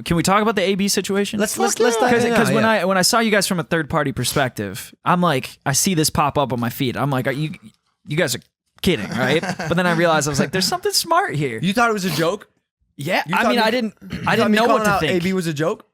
Can we talk about the AB situation? Let's dive in Because now, when I saw you guys from a third party perspective, I'm like, I see this pop up on my feed. I'm like, you guys are kidding, right? But then I realized I was like, there's something smart here. You thought it was a joke? Yeah, I mean, I didn't know what to think. AB was a joke.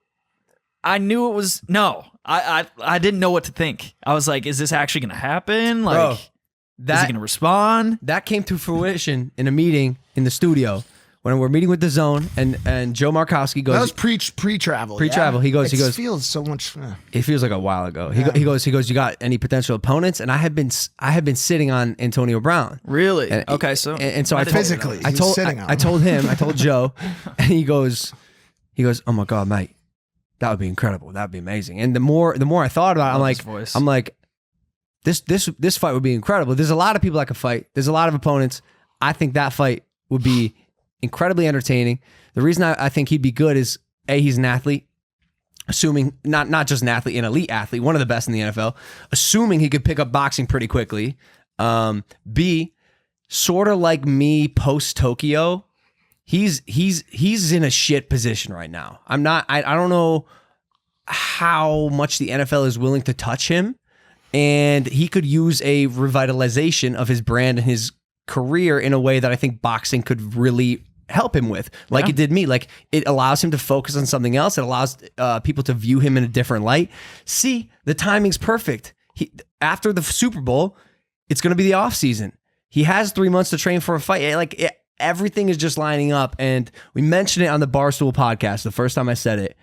I knew it was no. I didn't know what to think. I was like, is this actually going to happen? Like, Bro, is he going to respond? That came to fruition in a meeting in the studio when we're meeting with the Zone, and Joe Markowski goes. That was pre-travel. Pre-travel. Yeah. He goes. Feels so much. It feels like a while ago. He goes. You got any potential opponents? And I have been sitting on Antonio Brown. Really? And, Okay. So so I told, physically, I told him. I told Joe, and he goes, oh my God, mate. That would be incredible. That would be amazing. And the more I thought about it, I'm like, this fight would be incredible. There's a lot of people that could fight. There's a lot of opponents. I think that fight would be incredibly entertaining. The reason I think he'd be good is A, he's an athlete, assuming not just an athlete, an elite athlete, one of the best in the NFL, assuming he could pick up boxing pretty quickly. B, sort of like me post Tokyo. He's in a shit position right now. I don't know how much the NFL is willing to touch him, and he could use a revitalization of his brand and his career in a way that I think boxing could really help him with, like it did me. Like, it allows him to focus on something else. It allows people to view him in a different light. See, the timing's perfect. After the Super Bowl, it's going to be the off season. He has 3 months to train for a fight. Everything is just lining up, and we mentioned it on the Barstool podcast the first time I said it,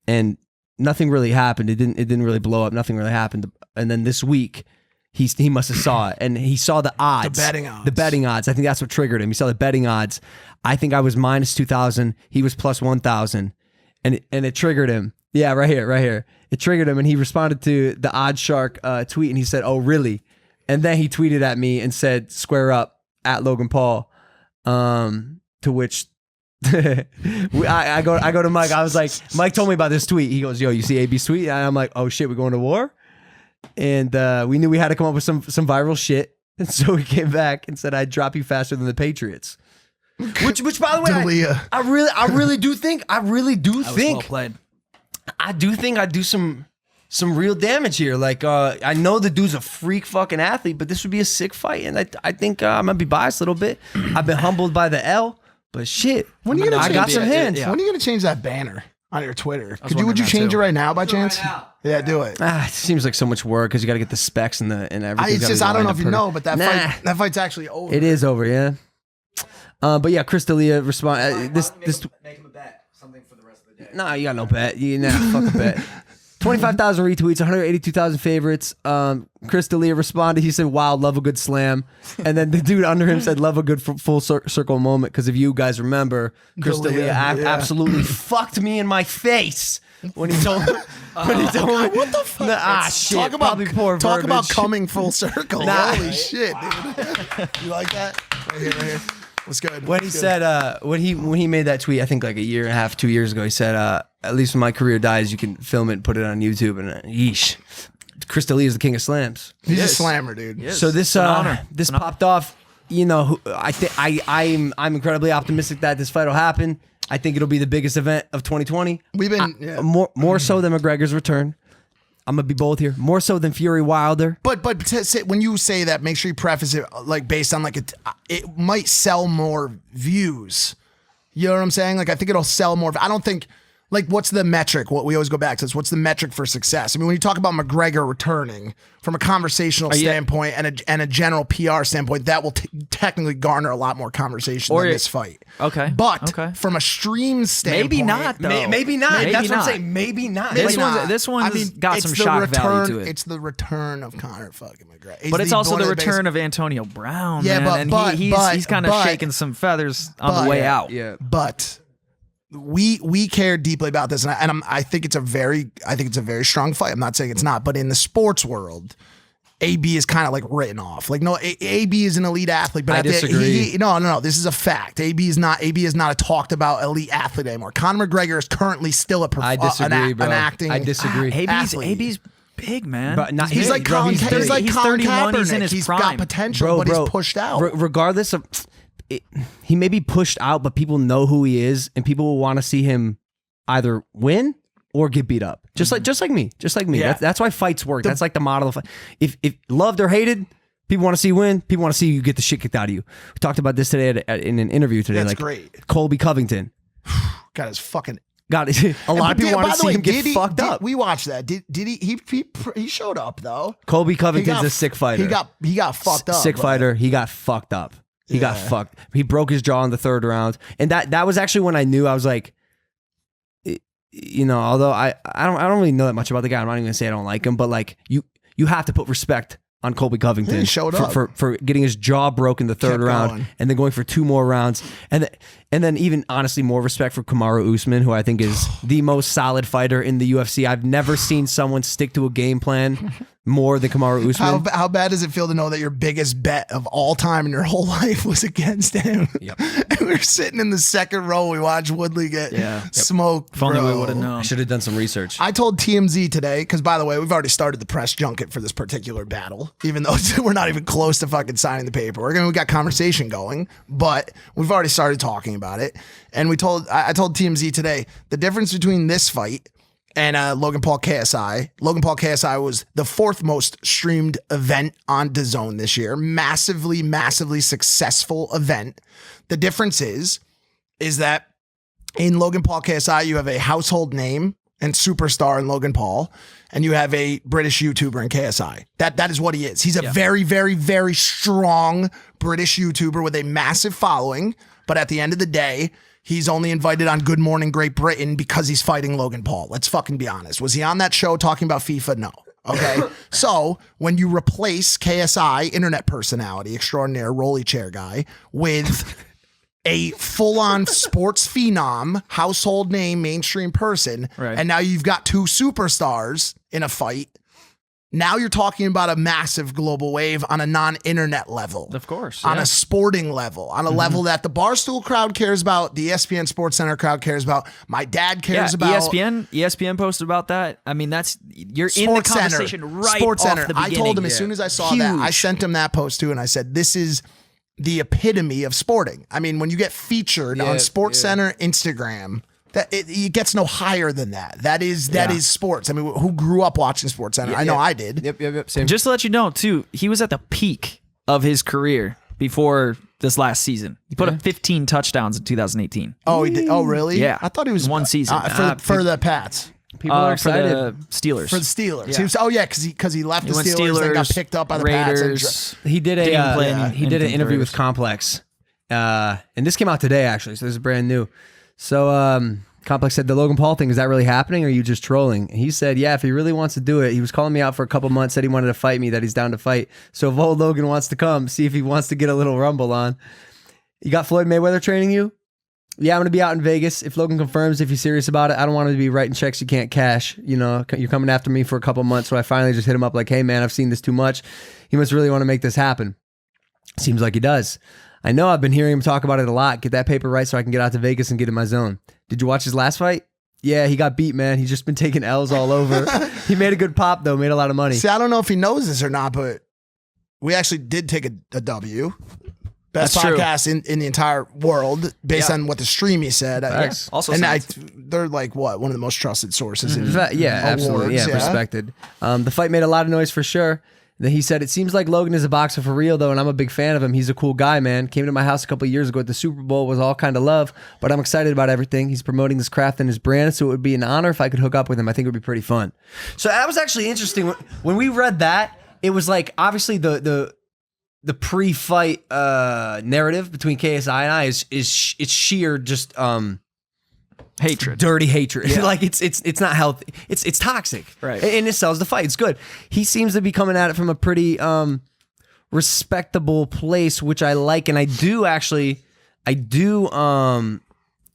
and nothing really happened. It didn't really blow up. Nothing really happened. And then this week, he must have saw it, and he saw the odds, the betting odds. I think that's what triggered him. He saw the betting odds. I think I was minus 2,000. He was plus 1,000, and it triggered him. Yeah, right here. It triggered him, and he responded to the Odd Shark tweet, and he said, "Oh, really?" And then he tweeted at me and said, "Square up at Logan Paul." To which I go to Mike. I was like, Mike told me about this tweet. He goes, "Yo, you see AB's tweet?" And I'm like, "Oh shit, we're going to war." And we knew we had to come up with some viral shit. And so we came back and said, "I'd drop you faster than the Patriots." Which by the way, I really do think. Well played. I do think I do some real damage here. Like, I know the dude's a freak fucking athlete, but this would be a sick fight. And I think I'm going to be biased a little bit. I've been humbled by the L, but shit. I got some hands. When are you going to change that banner on your Twitter? Would you change it right now by chance? Yeah, do it. It seems like so much work because you got to get the specs and everything. It's just, I don't know if you know, but that fight's actually over. It is over, yeah. But yeah, Chris D'Elia respond. Make him a bet. Something for the rest of the day. Nah, you got no bet. Fuck a bet. 25,000 retweets, 182,000 favorites. Chris D'Elia responded. He said, "Wow, love a good slam." And then the dude under him said, "Love a good full circle moment." Because if you guys remember, Chris D'Elia absolutely fucked me in my face when he told me. What the fuck? Shit. Talk about coming full circle. Holy shit, dude. You like that? Right here. What's good? When he said, when he made that tweet, I think like a year and a half, 2 years ago, he said, "At least when my career dies, you can film it and put it on YouTube." And yeesh, Chris D'Elia is the king of slams. He's a slammer, dude. Yes. So this popped off. You know, I'm incredibly optimistic that this fight will happen. I think it'll be the biggest event of 2020. We've been more so than McGregor's return. I'm gonna be bold here, more so than Fury Wilder. But when you say that, make sure you preface it like based on like it might sell more views. You know what I'm saying? Like, I think it'll sell more. I don't think, like, what's the metric? What we always go back to is what's the metric for success? I mean, when you talk about McGregor returning from a conversational standpoint and a general PR standpoint, that will technically garner a lot more conversation than this fight. Okay. But from a stream standpoint, maybe not though. Maybe not. Maybe That's not. what I'm saying. Maybe not. This one's got some shock value to it. It's the return of Conor fucking McGregor. But it's also the return of Antonio Brown. Yeah, man. He's kind of shaking some feathers on the way out. Yeah, but we care deeply about this, and I think it's a very strong fight. I'm not saying it's not, but in the sports world, AB is kind of like written off. Like, no, AB is an elite athlete, but I disagree. No. This is a fact. AB is not a talked about elite athlete anymore. Conor McGregor is currently still an acting. I disagree. AB's big, man. But he's like Colin Kaepernick. He's 31. He's in his He's prime. got potential, but he's pushed out. Regardless of, he may be pushed out, but people know who he is, and people will want to see him either win or get beat up. Just like me. Yeah. That's why fights work. That's like the model of fight. If loved or hated, people want to see you win. People want to see you get the shit kicked out of you. We talked about this today in an interview today. That's like great. Colby Covington. Got his fucking. God, a lot of people want to see him get fucked up. We watched that. Did he showed up though? Colby Covington's a sick fighter. He got fucked up. Sick fighter. He got fucked up. He got fucked. He broke his jaw in the 3rd round, and that was actually when I knew. I was like, although I don't really know that much about the guy. I'm not even gonna say I don't like him, but like you have to put respect on Colby Covington. He showed up for getting his jaw broken the 3rd round going. and then going for 2 more rounds, and then even honestly more respect for Kamaru Usman, who I think is the most solid fighter in the UFC. I've never seen someone stick to a game plan more than Kamaru Usman. How bad does it feel to know that your biggest bet of all time in your whole life was against him? Yep. And we were sitting in the 2nd row. We watched Woodley get smoked. If only we bro. would have known. I should have done some research. I told TMZ today, because by the way, we've already started the press junket for this particular battle, even though we're not even close to fucking signing the paperwork. I mean, we got conversation going, but we've already started talking about it. And I told TMZ today, the difference between this fight and Logan Paul KSI. Logan Paul KSI was the 4th most streamed event on DAZN this year. Massively, massively successful event. The difference is that in Logan Paul KSI, you have a household name and superstar in Logan Paul, and you have a British YouTuber in KSI. That is what he is. He's a very, very, very strong British YouTuber with a massive following, but at the end of the day, he's only invited on Good Morning Great Britain because he's fighting Logan Paul. Let's fucking be honest. Was he on that show talking about FIFA? No. Okay. So when you replace KSI, internet personality extraordinaire, rolly chair guy, with a full-on sports phenom, household name, mainstream person, Right. and now you've got 2 superstars in a fight, now you're talking about a massive global wave on a non-internet level. Of course. On yeah. a sporting level, on a level that the Barstool crowd cares about, the ESPN Sports Center crowd cares about, my dad cares about. ESPN posted about that. I mean, you're in the conversation right Sports off Center. the I beginning. told him as soon as I saw that, I Huge. sent him that post too, and I said, this is the epitome of sporting. I mean, when you get featured on Sports Center, Instagram, that it gets no higher than that. That is sports. I mean, who grew up watching Sports Center? I know I did. Yep. Same. Just to let you know, too, he was at the peak of his career before this last season. He put up 15 touchdowns in 2018. Oh, he did. Oh, really? Yeah. I thought he was one season. for the Pats. People are excited. for the Steelers. For the Steelers. Yeah. He was, because he left the went Steelers and got Steelers, picked up by the Raiders. Pats. He did Didn't even play any- he did an anything interview for with Raiders. Complex, and this came out today actually, so this is brand new. So Complex said, the Logan Paul thing, is that really happening, or are you just trolling? And he said, yeah, if he really wants to do it. He was calling me out for a couple months, said he wanted to fight me, that he's down to fight. So if old Logan wants to come, see if he wants to get a little rumble on. You got Floyd Mayweather training you? Yeah, I'm going to be out in Vegas. If Logan confirms, if he's serious about it, I don't want him to be writing checks you can't cash. You know, you're coming after me for a couple months. So I finally just hit him up like, hey, man, I've seen this too much. He must really want to make this happen. Seems like he does. I know I've been hearing him talk about it a lot. Get that paper right so I can get out to Vegas and get in my zone. Did you watch his last fight? Yeah, he got beat, man. He's just been taking L's all over. He made a good pop, though. Made a lot of money. See, I don't know if he knows this or not, but we actually did take a W. Best That's true. podcast in the entire world based on what the streamy said. Facts. Also and sounds- they're like one of the most trusted sources in Yeah, absolutely. awards, Yeah, respected. The fight made a lot of noise for sure. Then he said, it seems like Logan is a boxer for real, though, and I'm a big fan of him. He's a cool guy, man. Came to my house a couple of years ago at the Super Bowl. Was all kind of love, but I'm excited about everything. He's promoting his craft and his brand, so it would be an honor if I could hook up with him. I think it would be pretty fun. So that was actually interesting. When we read that, it was like, obviously, the pre-fight narrative between KSI and I is it's sheer just hatred. dirty hatred. Like it's not healthy. It's toxic. Right. And it sells the fight. It's good. He seems to be coming at it from a pretty respectable place, which I like. And I do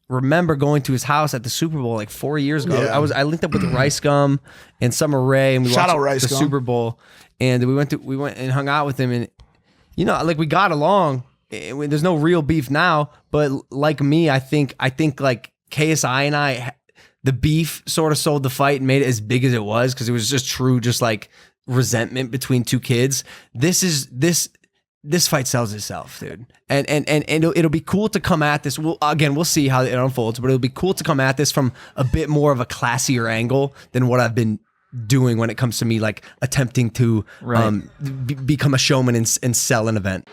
remember going to his house at the Super Bowl like 4 years ago. Yeah. I linked up with Rice Gum and Summer Rae, and we Shout watched out Rice the Gum. Super Bowl. And we went and hung out with him, and you know, like we got along. There's no real beef now, but like me, I think like KSI and I, the beef sort of sold the fight and made it as big as it was because it was just true, just like resentment between two kids. This this fight sells itself, dude. And it'll be cool to come at this. We'll see how it unfolds, but it'll be cool to come at this from a bit more of a classier angle than what I've been doing when it comes to me like attempting to become a showman and sell an event.